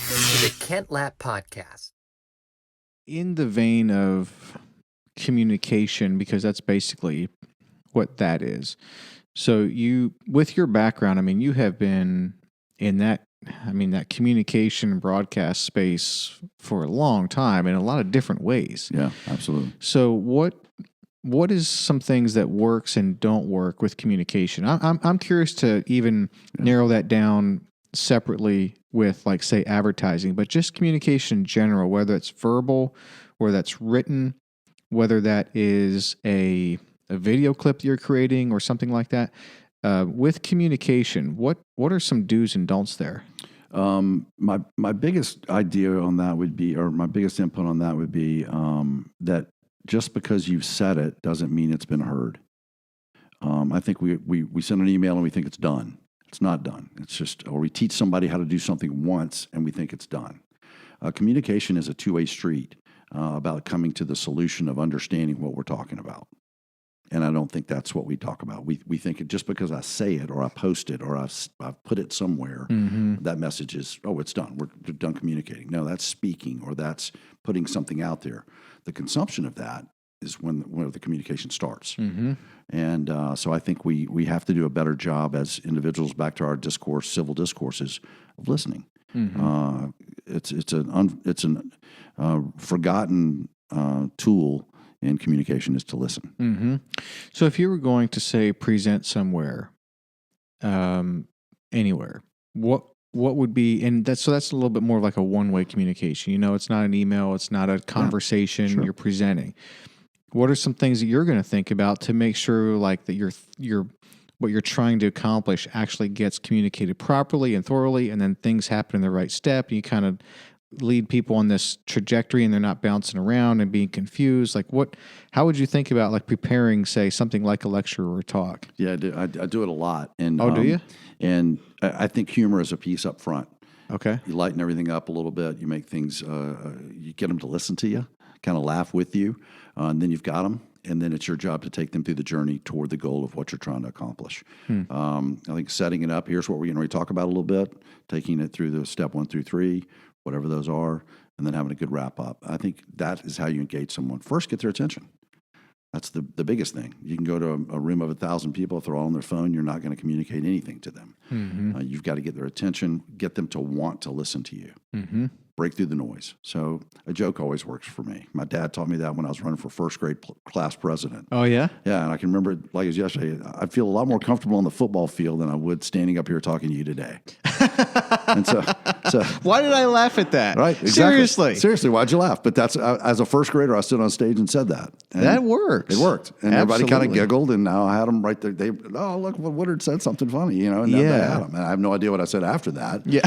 Welcome to the Kent Lapp Podcast. In the vein of communication, because that's basically what that is. So you, with your background, I mean, you have been in that communication broadcast space for a long time in a lot of different ways. Yeah, absolutely. So what is some things that works and don't work with communication? I'm curious to even narrow that down separately with, like, say, advertising, but just communication in general, whether it's verbal, whether that's written, whether that is a video clip that you're creating or something like that. With communication, what are some do's and don'ts there? My biggest idea on that would be, or my biggest input on that would be, that just because you've said it doesn't mean it's been heard. I think we send an email and we think it's done. It's not done. It's just, or we teach somebody how to do something once and we think it's done. Communication is a two-way street about coming to the solution of understanding what we're talking about. And I don't think that's what we talk about. We think it, just because I say it or I post it or I've put it somewhere, that message is, oh, it's done. We're done communicating. No, that's speaking, or that's putting something out there. The consumption of that is when the communication starts. And so I think we have to do a better job as individuals, back to our discourse, civil discourses, of listening. It's an forgotten tool in communication, is to listen. So if you were going to, say, present somewhere, anywhere, what would be, and that's a little bit more like a one-way communication. You know, it's not an email, it's not a conversation. You're presenting. What are some things that you're going to think about to make sure, like, that you're what you're trying to accomplish actually gets communicated properly and thoroughly, and then things happen in the right step, and you kind of lead people on this trajectory and they're not bouncing around and being confused? Like, how would you think about, like, preparing, say, something like a lecture or a talk? Yeah, I do it a lot. And do you? And I think humor is a piece up front. Okay. You lighten everything up a little bit. You make things, you get them to listen to you, kind of laugh with you, and then you've got them. And then it's your job to take them through the journey toward the goal of what you're trying to accomplish. I think setting it up, here's what we're going to talk about a little bit, taking it through the step 1 through 3, whatever those are, and then having a good wrap up. I think that is how you engage someone. First, get their attention. That's the biggest thing. You can go to a room of 1,000 people. If they're all on their phone, you're not going to communicate anything to them. You've got to get their attention, get them to want to listen to you. Break through the noise. So a joke always works for me. My dad taught me that when I was running for first grade class president. Oh, yeah? Yeah, and I can remember it like it was yesterday. I'd feel a lot more comfortable on the football field than I would standing up here talking to you today. And so why did I laugh at that? Right, exactly. Seriously, why'd you laugh? But that's, as a first grader, I stood on stage and said that. And that works. It worked. And everybody kind of giggled, and now I had them right there. Look, Woodard said something funny, you know, and they had them. And I have no idea what I said after that. Yeah.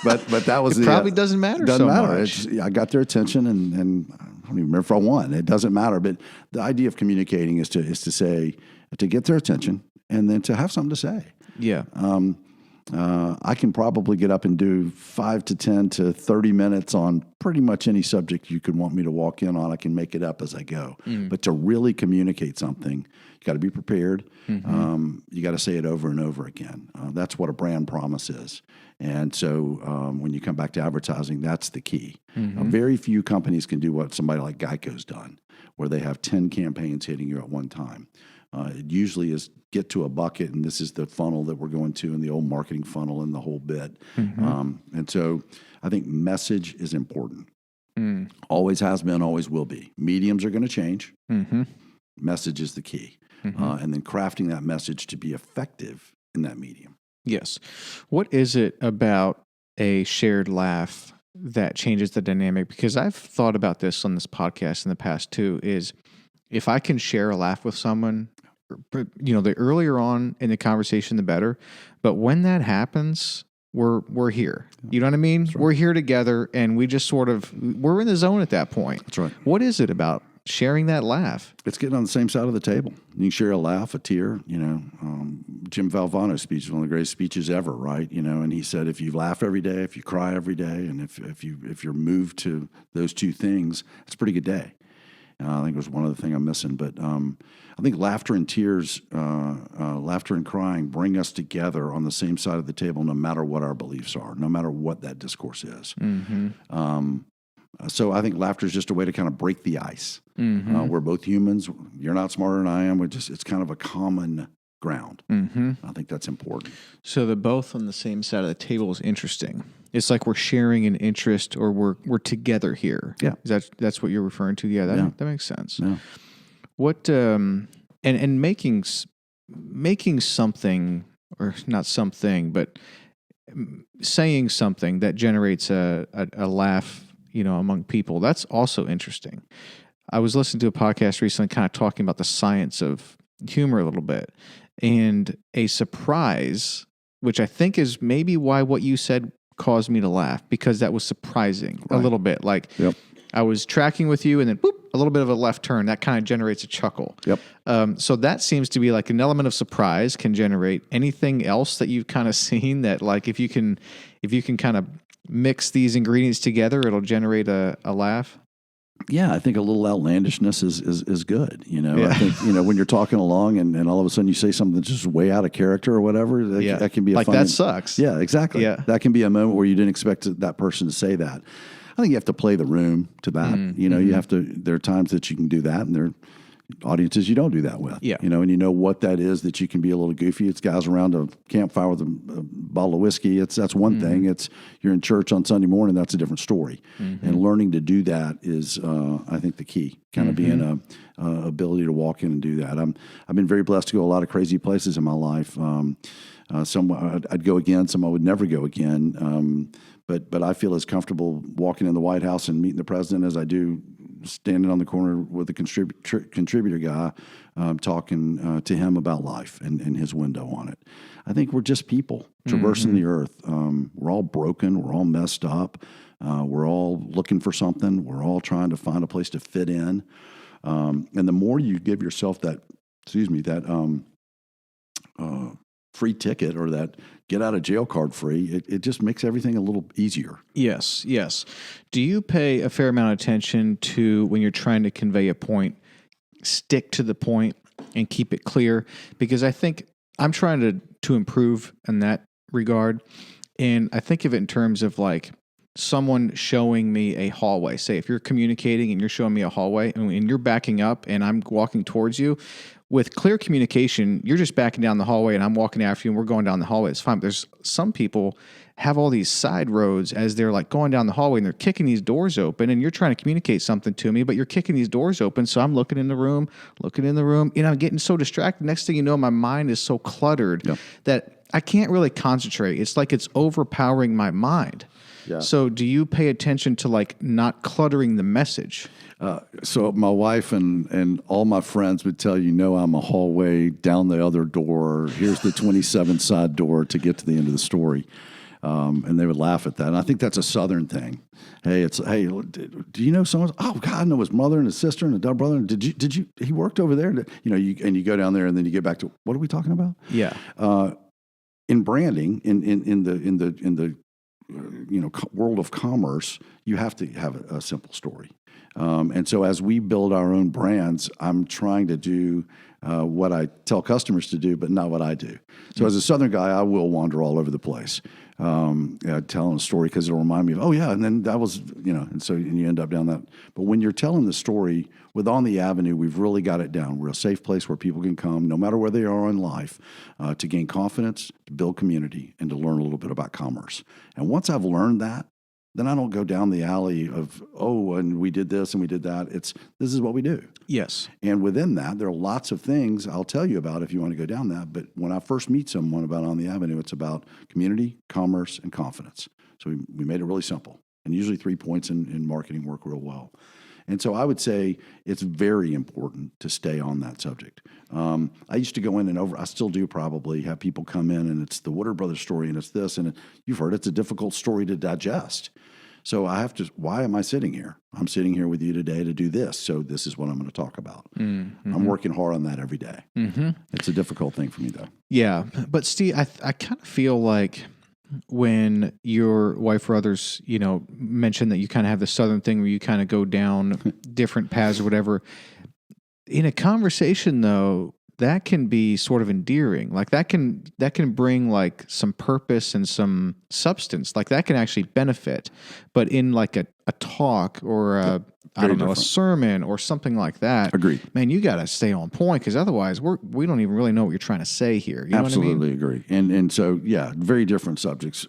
But that was it probably doesn't matter so much. I got their attention, and I don't even remember if I won. It doesn't matter. But the idea of communicating is to say, to get their attention and then to have something to say. Yeah. I can probably get up and do 5 to 10 to 30 minutes on pretty much any subject you could want me to walk in on. I can make it up as I go. But to really communicate something, you got to be prepared. You got to say it over and over again. That's what a brand promise is. And so when you come back to advertising, that's the key. Very few companies can do what somebody like Geico's done, where they have 10 campaigns hitting you at one time. It usually is get to a bucket, and this is the funnel that we're going to, and the old marketing funnel and the whole bit. And so I think message is important. Always has been, always will be. Mediums are going to change. Message is the key. And then crafting that message to be effective in that medium. Yes. What is it about a shared laugh that changes the dynamic? Because I've thought about this on this podcast in the past too, is if I can share a laugh with someone, you know, the earlier on in the conversation, the better. But when that happens, we're here. You know what I mean? Right. We're here together, and we just we're in the zone at that point. That's right. What is it about sharing that laugh? It's getting on the same side of the table. You can share a laugh, a tear. You know, Jim Valvano's speech is one of the greatest speeches ever, right? You know, and he said, if you laugh every day, if you cry every day, and if you're moved to those two things, it's a pretty good day. I think it was one other thing I'm missing, but I think laughter and tears, laughter and crying bring us together on the same side of the table, no matter what our beliefs are, no matter what that discourse is. So I think laughter is just a way to kind of break the ice. We're both humans. You're not smarter than I am. It's kind of a common ground. I think that's important. So the both on the same side of the table is interesting. It's like we're sharing an interest, or we're together here. Yeah, that's what you're referring to. Yeah, that makes sense. Yeah. What and making something, or not something, but saying something that generates a laugh, among people. That's also interesting. I was listening to a podcast recently, kind of talking about the science of humor a little bit, and a surprise, which I think is maybe why what you said caused me to laugh, because that was surprising a little bit. Like, I was tracking with you, and then boop, a little bit of a left turn that kind of generates a chuckle. So that seems to be like an element of surprise can generate anything else that you've kind of seen that, like, if you can kind of mix these ingredients together, it'll generate a laugh. Yeah, I think a little outlandishness is good. I think, when you're talking along and all of a sudden you say something that's just way out of character or whatever, that can be like, that sucks. Yeah, exactly. Yeah. That can be a moment where you didn't expect that person to say that. I think you have to play the room to that. You have to, there are times that you can do that, and there are audiences you don't do that with. And what that is, that you can be a little goofy. It's guys around a campfire with a bottle of whiskey. That's one thing. It's you're in church on Sunday morning. That's a different story. And learning to do that is, I think, the key. Kind of being a ability to walk in and do that. I've been very blessed to go a lot of crazy places in my life. Some I'd go again. Some I would never go again. But I feel as comfortable walking in the White House and meeting the president as I do standing on the corner with the contributor guy, talking to him about life and his window on it. I think we're just people traversing the earth. We're all broken. We're all messed up. We're all looking for something. We're all trying to find a place to fit in. And the more you give yourself that free ticket, or that get out of jail card free, it just makes everything a little easier. Yes. Do you pay a fair amount of attention to, when you're trying to convey a point, stick to the point and keep it clear? Because I think I'm trying to improve in that regard. And I think of it in terms of like someone showing me a hallway. Say if you're communicating and you're showing me a hallway and you're backing up and I'm walking towards you, with clear communication, you're just backing down the hallway and I'm walking after you and we're going down the hallway. It's fine. But there's some people have all these side roads as they're like going down the hallway and they're kicking these doors open, and you're trying to communicate something to me, but you're kicking these doors open. So I'm looking in the room, I'm getting so distracted. Next thing you know, my mind is so cluttered that I can't really concentrate. It's like it's overpowering my mind. Yeah. So do you pay attention to like not cluttering the message? So my wife and all my friends would tell you, I'm a hallway down the other door. Here's the 27th side door to get to the end of the story. And they would laugh at that. And I think that's a Southern thing. Hey, do you know someone? Oh God, I know his mother and his sister and his brother. Did you, he worked over there. And you go down there and then you get back to, what are we talking about? Yeah. In branding, in the world of commerce, you have to have a simple story. And so as we build our own brands, I'm trying to do what I tell customers to do, but not what I do. So as a Southern guy, I will wander all over the place, telling a story because it'll remind me of, and then that was, and you end up down that. But when you're telling the story with On the Avenue, we've really got it down. We're a safe place where people can come, no matter where they are in life, to gain confidence, to build community, and to learn a little bit about commerce. And once I've learned that, then I don't go down the alley of, and we did this and we did that. This is what we do. Yes. And within that, there are lots of things I'll tell you about if you want to go down that. But when I first meet someone about On the Avenue, it's about community, commerce, and confidence. So we made it really simple. And usually 3 points in marketing work real well. And so I would say it's very important to stay on that subject. I used to go in and I still do probably have people come in and it's the Woodard brothers story and it's this, and you've heard it's a difficult story to digest. So why am I sitting here? I'm sitting here with you today to do this. So this is what I'm going to talk about. Mm-hmm. I'm working hard on that every day. Mm-hmm. It's a difficult thing for me though. Yeah. But Steve, I kind of feel like when your wife or others, mention that you kind of have the Southern thing where you kind of go down different paths or whatever. In a conversation, though, that can be sort of endearing. Like that can bring like some purpose and some substance. Like that can actually benefit. But in like a talk or a sermon or something like that. Agreed. Man, you got to stay on point because otherwise we don't even really know what you're trying to say here. You Absolutely know what I mean? agree. And so, yeah, very different subjects.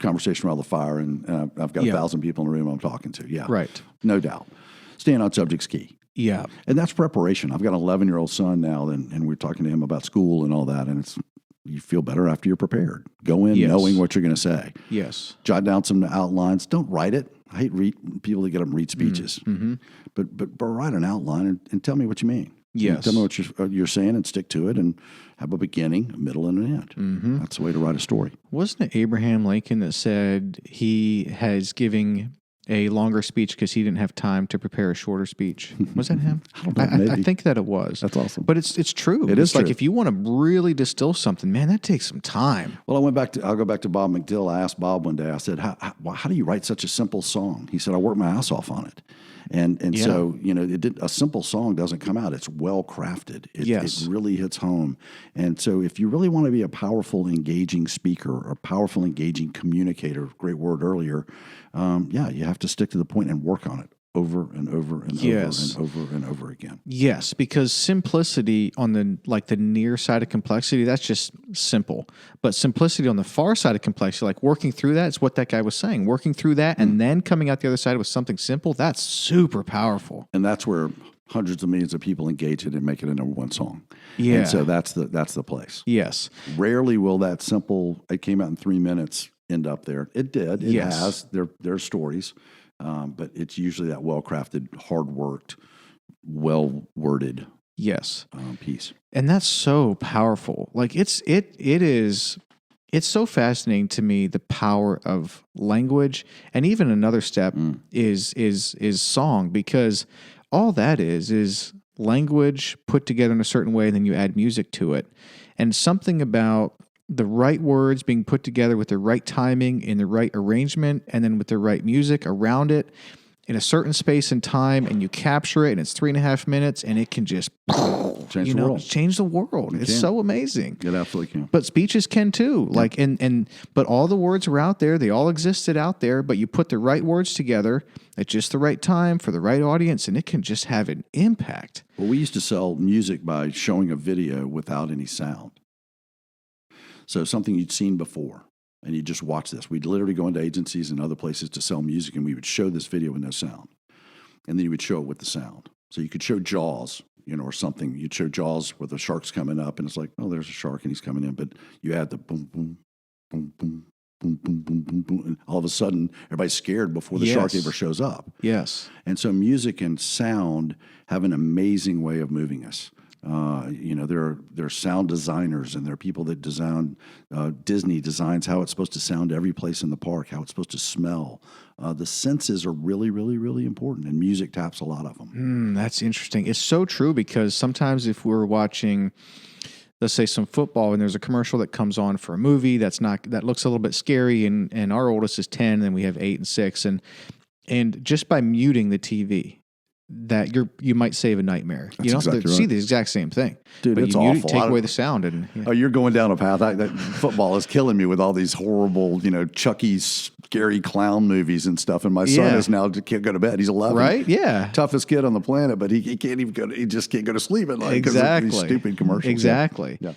Conversation around the fire, and I've got 1,000 people in the room I'm talking to. Yeah. Right. No doubt. Staying on subject's key. Yeah. And that's preparation. I've got an 11-year-old son now, and we're talking to him about school and all that, and you feel better after you're prepared. Go in knowing what you're going to say. Yes. Jot down some outlines. Don't write it. I hate people that get up and read speeches. Mm-hmm. But write an outline and tell me what you mean. Yes. Tell me what you're saying and stick to it and have a beginning, a middle, and an end. Mm-hmm. That's the way to write a story. Wasn't it Abraham Lincoln that said he has giving a longer speech because he didn't have time to prepare a shorter speech? Was that him? I don't know. Maybe. I think that it was. That's awesome. But it's true. It is like true. if you want to really distill something, man, that takes some time. Well, I'll go back to Bob McDill. I asked Bob one day, I said, how do you write such a simple song? He said, I work my ass off on it. And so, a simple song doesn't come out. It's well crafted. It really hits home. And so if you really want to be a powerful, engaging speaker or powerful, engaging communicator, great word earlier, you have to stick to the point and work on it over and over and over and over and over again. Yes, because simplicity on the near side of complexity, that's just simple. But simplicity on the far side of complexity, like working through that, is what that guy was saying. Working through that and then coming out the other side with something simple, that's super powerful. And that's where hundreds of millions of people engage it and make it a number one song. Yeah. And so that's the place. Yes. Rarely will that simple, it came out in 3 minutes, end up there. It did. It has. There are stories. But it's usually that well-crafted, hard-worked, well-worded piece. And that's so powerful. Like it's so fascinating to me, the power of language. And even another step is song, because all that is language put together in a certain way, and then you add music to it. And something about the right words being put together with the right timing in the right arrangement, and then with the right music around it in a certain space and time, and you capture it, and it's 3.5 minutes, and it can just change the world. It's so amazing. It absolutely can. But speeches can too. Yeah. Like but all the words are out there. They all existed out there, but you put the right words together at just the right time for the right audience, and it can just have an impact. Well, we used to sell music by showing a video without any sound. So something you'd seen before, and you just watch this. We'd literally go into agencies and other places to sell music, and we would show this video with no sound. And then you would show it with the sound. So you could show Jaws, or something. You'd show Jaws where the shark's coming up, and it's like, oh, there's a shark, and he's coming in. But you add the boom, boom, boom, boom, boom, boom, boom, boom, boom. And all of a sudden, everybody's scared before the shark ever shows up. Yes. And so music and sound have an amazing way of moving us. There are sound designers, and there are people that design. Disney designs how it's supposed to sound every place in the park, how it's supposed to smell. The senses are really, really, really important, and music taps a lot of them. That's interesting. It's so true, because sometimes if we're watching, let's say, some football, and there's a commercial that comes on for a movie that looks a little bit scary, and our oldest is 10, and then we have 8 and 6, and just by muting the TV, that you might save a nightmare. That's exactly right. See the exact same thing. Dude, but it's you awful. Take away the sound. And Oh, you're going down a path. That football is killing me with all these horrible, Chucky, scary clown movies and stuff. And my son is now can't go to bed. He's 11. Right? Yeah. Toughest kid on the planet, but he can't even he just can't go to sleep at night because of these stupid commercials. Exactly. Yeah.